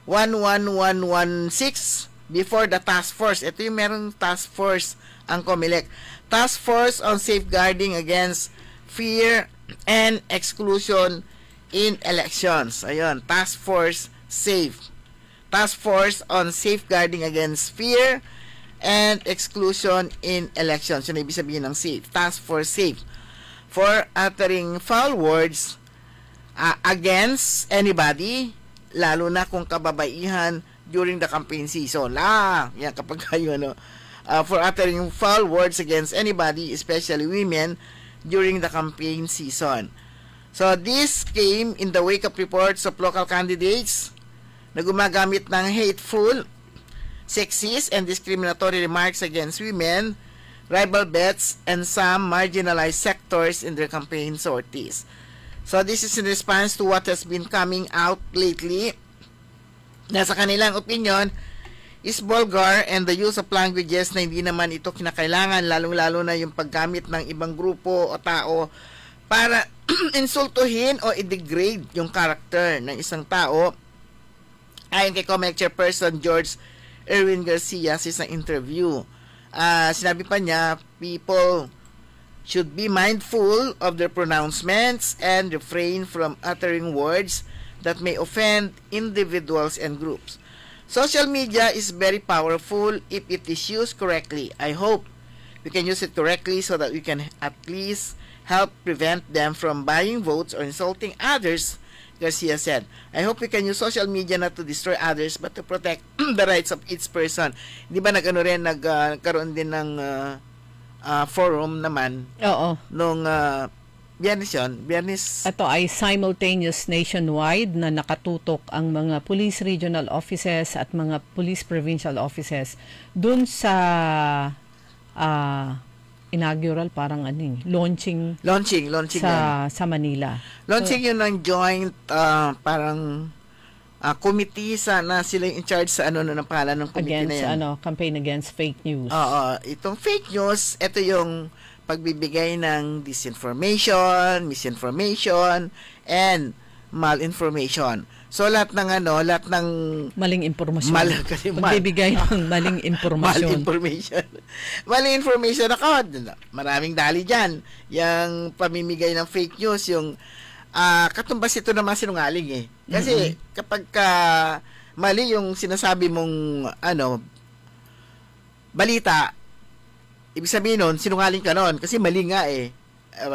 11116 before the task force. Ito yung merong task force ang COMELEC. Task Force on Safeguarding Against Fear and Exclusion in Elections. Ayun, Task Force SAFE. Task Force on Safeguarding Against Fear and Exclusion in Elections. Yun ang ibig sabihin ng SAFE. Task Force SAFE. For uttering foul words against anybody, lalo na kung kababaihan during the campaign season. Yan kapag kayo for uttering foul words against anybody, especially women, during the campaign season. So this came in the wake of reports of local candidates na gumagamit ng hateful, sexist, and discriminatory remarks against women, rival bets, and some marginalized sectors in their campaign sorties. So this is in response to what has been coming out lately na sa kanilang opinion is vulgar and the use of languages na hindi naman ito kinakailangan, lalong-lalo na yung paggamit ng ibang grupo o tao para insultuhin o i-degrade yung character ng isang tao. Ayon kay COMELEC Chairperson George Erwin Garcia sa isang interview, sinabi pa niya, people should be mindful of their pronouncements and refrain from uttering words that may offend individuals and groups. Social media is very powerful if it is used correctly. I hope we can use it correctly so that we can at least help prevent them from buying votes or insulting others, Garcia said. I hope we can use social media not to destroy others but to protect the rights of each person. Di ba nagkaroon din ng forum naman? Oo. Nung Biyernes. Ito ay simultaneous nationwide na nakatutok ang mga police regional offices at mga police provincial offices dun sa inaugural parang launching sa Manila. Launching yun ng joint parang committee na sila in charge sa ng pangalan ng committee na yan. Campaign against fake news. Itong fake news, ito yung pagbibigay ng disinformation, misinformation, and malinformation. So lahat ng maling impormasyon. Pagbibigay ng maling impormasyon. Maling information ako. Maraming dali diyan. Yung pamimigay ng fake news, yung katumbas ito ng mga sinungaling Kasi kapag mali yung sinasabi mong balita, ibig sabihin nun, sinungaling ka nun kasi mali nga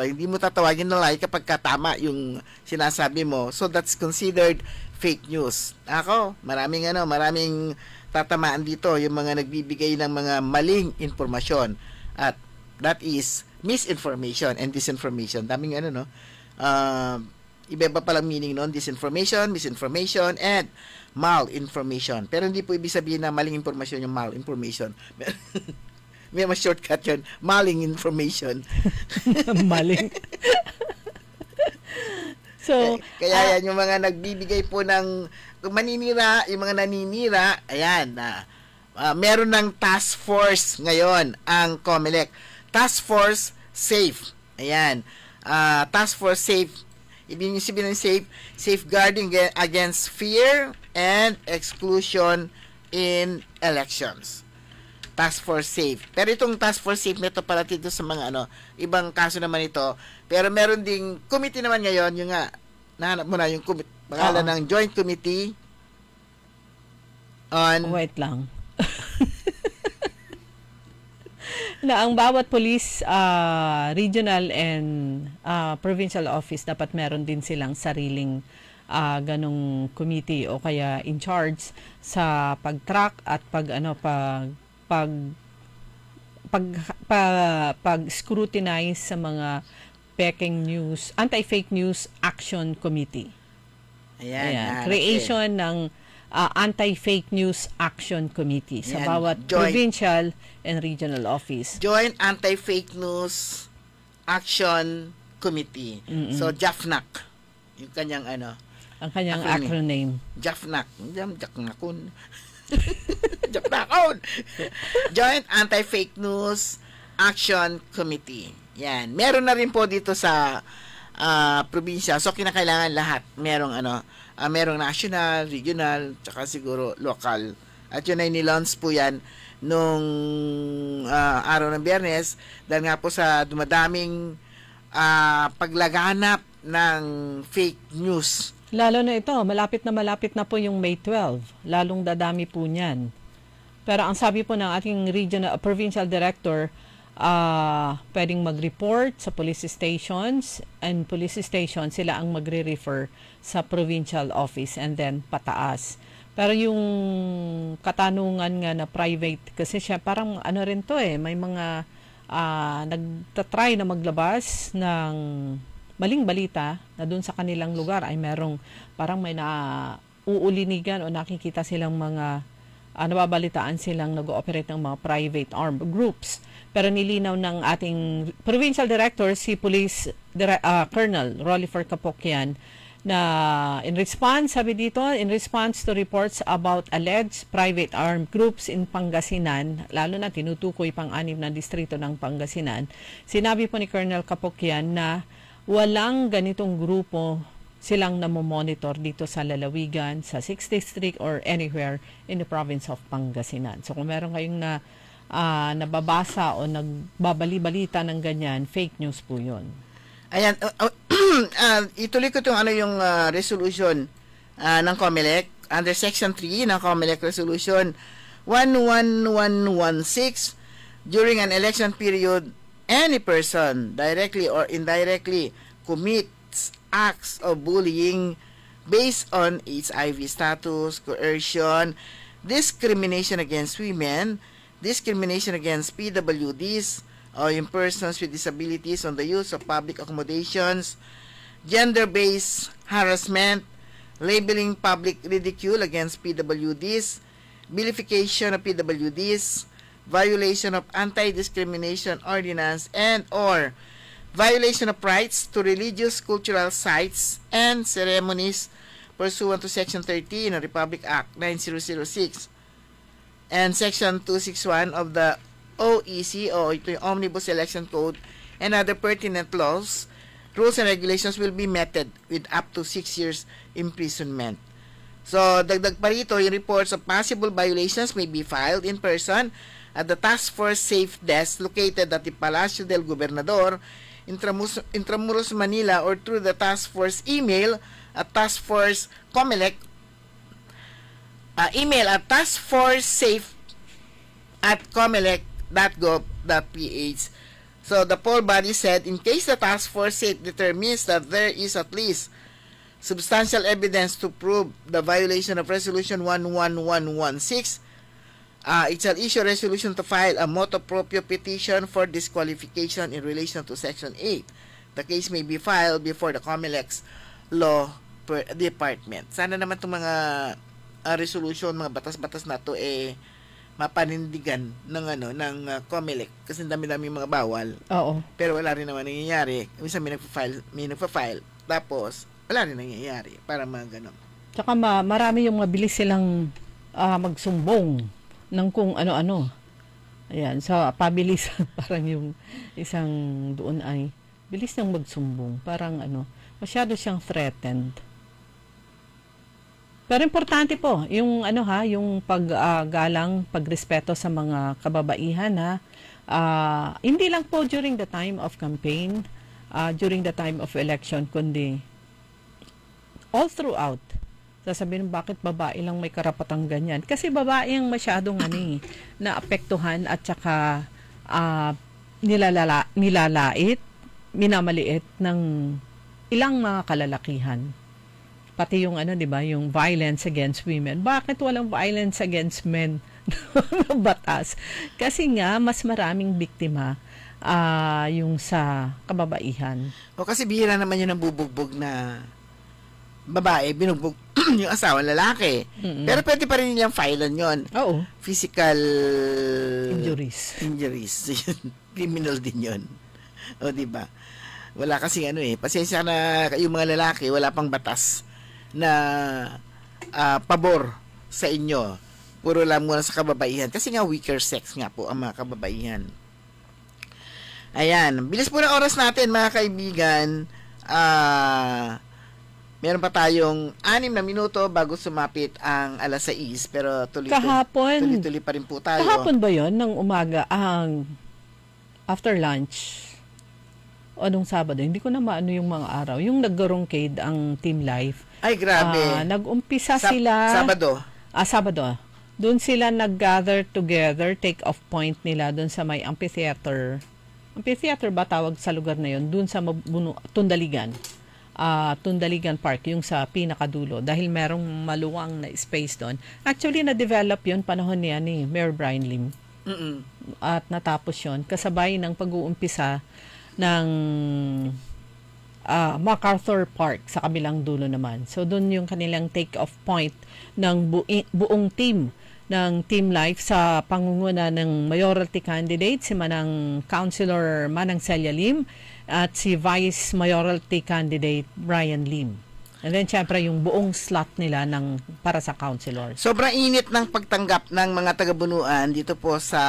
hindi mo tatawagin na lie kapag tama yung sinasabi mo. So that's considered fake news. Maraming tatamaan dito yung mga nagbibigay ng mga maling informasyon. At that is misinformation and disinformation. Daming iba-iba palang meaning nun, disinformation, misinformation, and malinformation. Pero hindi po ibig sabihin na maling informasyon yung malinformation. May mas shortcut yun. Maling information. Maling. So, kaya yan yung mga nagbibigay po ng maninira, yung mga naninira, ayan, meron ng task force ngayon ang COMELEC. Task Force SAFE. Ayan. Task Force SAFE. Ibig sabihin ng SAFE, safeguarding against fear and exclusion in elections. Task Force SAFE. Pero itong Task Force SAFE nito para dito sa mga ibang kaso naman ito. Pero meron ding committee naman ngayon, yung nahanap mo na yung pangalan ng Joint Committee on... Wait lang. Na ang bawat police, regional and provincial office dapat meron din silang sariling ganong committee o kaya in charge sa pag-track at pag-scrutinize sa mga peking news, anti-fake news action committee. Ayan. Creation ng anti-fake news action committee sa bawat provincial and regional office. Joint Anti-Fake News Action Committee. So JAFNAC. Yung kanyang ang kanyang acronym. JAFNAC. Joint Anti-Fake News Action Committee. Yan. Meron na rin po dito sa probinsya. So kinakailangan lahat. Merong national, regional, tsaka siguro local. At yun ay nilaunch po yan nung araw ng Biyernes dahil nga po sa dumadaming paglaganap ng fake news. Lalo na ito, malapit na po yung May 12. Lalong dadami po niyan. Pero ang sabi po ng ating provincial director, pwedeng mag-report sa police stations and police stations sila ang magre-refer sa provincial office and then pataas. Pero yung katanungan nga na private, kasi siya parang rin to may mga nagtatry na maglabas ng maling balita na doon sa kanilang lugar ay merong parang may uuulinigan o nakikita silang mga nababalitaan silang nag-ooperate ng mga private armed groups. Pero nilinaw ng ating provincial director, si Police Colonel Rollifer Capocchian, na in response to reports about alleged private armed groups in Pangasinan, lalo na tinutukoy pang-anim na distrito ng Pangasinan, sinabi po ni Colonel Capocchian na walang ganitong grupo silang namomonitor dito sa lalawigan, sa 6th District or anywhere in the province of Pangasinan. So kung meron kayong nababasa o nagbabali-balita ng ganyan, fake news po yun. Ayan, ituloy ko itong yung resolution ng COMELEC under Section 3 ng COMELEC Resolution 11116. During an election period, any person directly or indirectly commits acts of bullying based on HIV status, coercion, discrimination against women, discrimination against PWDs or in persons with disabilities on the use of public accommodations, gender-based harassment, labeling public ridicule against PWDs, vilification of PWDs, violation of anti-discrimination ordinance, and or violation of rights to religious cultural sites and ceremonies pursuant to Section 13 of Republic Act 9006 and Section 261 of the OEC o ito yung Omnibus Election Code and other pertinent laws, rules and regulations will be meted with up to 6 years imprisonment. So, dagdag pa rito, yung reports of possible violations may be filed in person at the Task Force Safe Desk located at the Palacio del Gobernador, Intramuros, Manila, or through the Task Force email at Task Force COMELEC email at taskforcesafe@comelec.gov.ph. So the poll body said, in case the Task Force Safe determines that there is at least substantial evidence to prove the violation of Resolution 11116, it shall issue a resolution to file a motu proprio petition for disqualification in relation to Section 8. The case may be filed before the COMELEC's Law Department. Sana naman itong mga resolution, mga batas-batas na to mapanindigan ng COMELEC kasi dami-dami mga bawal. Oo. Pero wala rin naman nangyayari. Minsan may nagpa-file, tapos wala rin nangyayari para mga ganon. Tsaka marami yung mabilis silang magsumbong ng kung ano-ano. Ayan, so pabilis parang yung isang doon ay bilis nang magsumbong. Parang masyado siyang threatened. Pero importante po, yung yung paggalang, pagrespeto sa mga kababaihan hindi lang po during the time of campaign, during the time of election, kundi all throughout. Sasabihin, bakit babae lang may karapatang ganyan? Kasi babae ang masyadong naapektuhan at saka nilalait, minamaliit ng ilang mga kalalakihan. Pati yung di ba, yung violence against women. Bakit walang violence against men ng batas? Kasi nga, mas maraming biktima yung sa kababaihan. O kasi bihira naman yun ang bubugbog na babae, binugbog yung asawa lalaki. Mm-hmm. Pero pwede pa rin niyang filean yun. Oo. Physical injuries. Criminal din yun. O, diba? Wala kasi pasensya na yung mga lalaki, wala pang batas na pabor sa inyo. Puro lang muna sa kababaihan. Kasi nga weaker sex nga po ang mga kababaihan. Ayan. Bilis po ng oras natin, mga kaibigan. Meron pa tayong 6 na minuto bago sumapit ang alas 6. Pero tuloy-tuloy pa rin po tayo. Kahapon ba yon ng umaga ang after lunch? O nung Sabado? Hindi ko na maano yung mga araw. Yung nag-garongkade ang Team Life. Ay, grabe. Nag-umpisa sila. Sabado. Sabado. Doon sila nag-gather together, take-off point nila doon sa may amphitheater. Amphitheater ba tawag sa lugar na yon? Doon sa Tundaligan. Tundaligan Park, yung sa pinakadulo. Dahil merong maluwang na space doon. Actually, na-develop yun panahon niya ni Mayor Brian Lim. Mm-mm. At natapos yun. Kasabay ng pag-uumpisa ng MacArthur Park sa kabilang dulo naman. So, doon yung kanilang take-off point ng buong team ng Team Life sa pangunguna ng mayoralty candidate, si Manang Councilor Manang Celia Lim at si Vice Mayoralty candidate Brian Lim. And then, syempre, yung buong slot nila para sa councilor. Sobrang init ng pagtanggap ng mga taga-bunuan dito po sa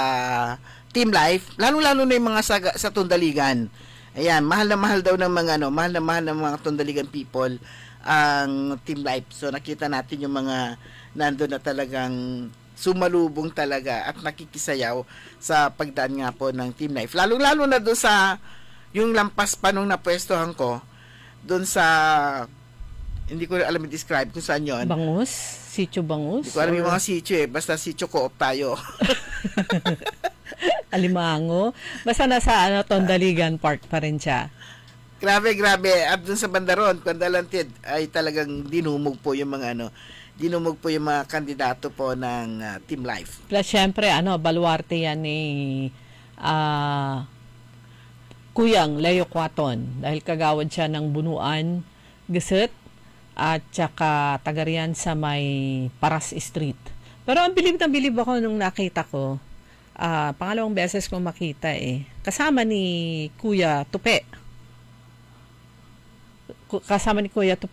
Team Life, lalo-lalo na yung mga sa Tundaligan. Ayan, mahal na mahal daw ng mga mahal na mahal ng mga Tundaligan people ang Team Life. So nakita natin yung mga nandoon na talagang sumalubong talaga at nakikisayaw sa pagdaan nga po ng Team Life. Lalo na doon sa yung lampas pa nung napwestohan ko, doon sa, hindi ko alam i-describe kung saan yun. Bangus? Sitio Bangus? Hindi ko alam yung mga sitio basta sitio Co-op tayo. Alimango? Basta nasa Tondaligan Park pa rin siya. Grabe. At dun sa bandaron, Kandalantid, ay talagang dinumog po yung mga kandidato po ng Team Life. Plus, syempre, baluarte yan ni Kuyang Leo Quaton dahil kagawad siya ng Bunuan, Geset, at saka tagarian sa may Paras Street. Pero ang bilib ako nung nakita ko, pangalawang beses ko makita kasama ni Kuya Tupe.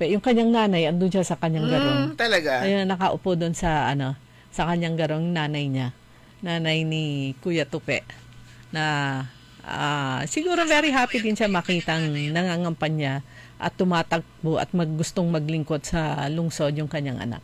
Yung kanyang nanay, andun siya sa kanyang garong. Talaga? Ayun, nakaupo doon sa kanyang garong nanay niya. Nanay ni Kuya Tupe. Na siguro very happy din siya makitang nangangampanya at tumatakbo at gustong maglingkod sa lungsod yung kanyang anak.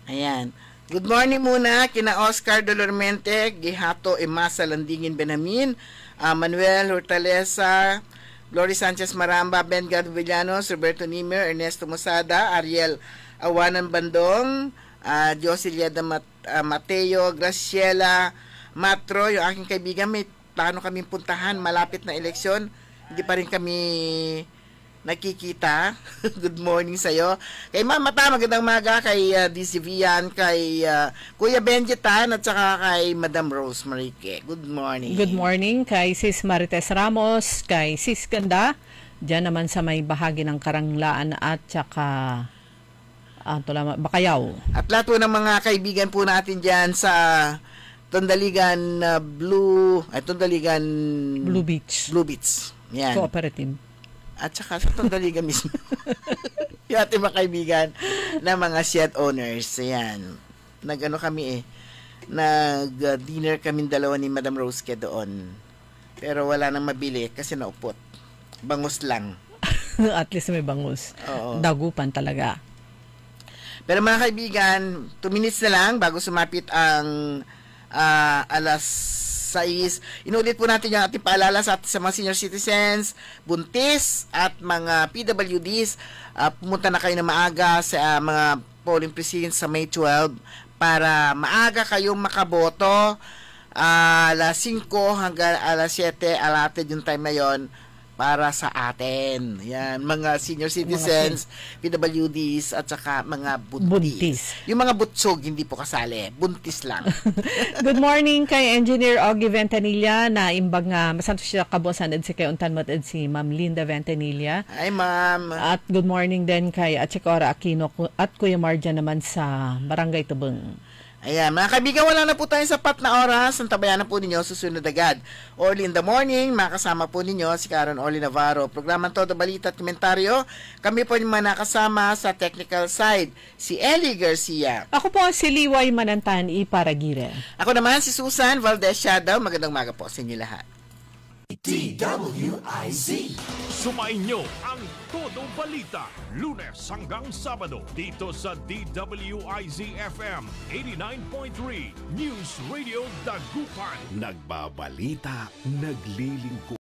Ayan. Good morning muna kina Oscar Dolormente, Gihato Emasa Landingin Benamin, Manuel Hortaleza, Glory Sanchez Maramba, Ben Gad Villanos, Roberto Nimer, Ernesto Mosada, Ariel Awanan Bandong, Josilia Mateo, Graciela Matro, yung aking kaibigan, may plano kaming puntahan, malapit na eleksyon, hindi pa rin kami nakikita. Good morning sa'yo. Kay Mama Ta, magandang maga, kay DC Vian, kay Kuya Benjetan, at saka kay Madam Rose Marique. Good morning. Good morning kay Sis Marites Ramos, kay Sis Ganda, dyan naman sa may bahagi ng Karanglaan at saka Bakayaw. At lahat po ng mga kaibigan po natin dyan sa Tondaligan Blue Beach. Yan. Cooperative. At saka sa Tondaligan mismo. Yung ating mga kaibigan na mga shed owners. Ayan. Nag-dinner kami dalawa ni Madam Roseke doon. Pero wala nang mabili kasi naupot. Bangus lang. At least may bangus. Oo. Dagupan talaga. Pero mga kaibigan, 2 minutes na lang bago sumapit ang alas 6. Inulit po natin yung ating paalala sa mga senior citizens, buntis at mga PWDs. Pumunta na kayo na maaga sa mga polling precincts sa May 12 para maaga kayong makaboto. Alas 5 hanggang alas 7 allotted yung time na yon para sa atin. Yan, mga senior citizens, PWDs, at saka mga buntis. Yung mga butsog, hindi po kasali. Buntis lang. Good morning kay Engineer Ogie Ventanilla na imbag nga masanto siya kabosan si kay untan mat si Ma'am Linda Ventanilla. Hi, Ma'am. At good morning din kay Achikora Aquino at Kuya Marja naman sa Barangay Tubeng. Ayan, mga kaibigan, wala na po tayong sapat na oras. Ang tabayan na po ninyo, susunod agad. Early in the morning, makasama po ninyo si Karen Orly Navarro. Programang Todo Balita at Komentaryo. Kami po yung mga nakasama sa technical side, si Ellie Garcia. Ako po si Liway Manantan Iparagire. Ako naman si Susan Valdez Shadow. Magandang maga po sa inyo lahat. DWIZ. Sumainyo ang Todo Balita, Lunes hanggang Sabado dito sa DWIZ FM 89.3 News Radio Dagupan. Nagbabalita, naglilingkod.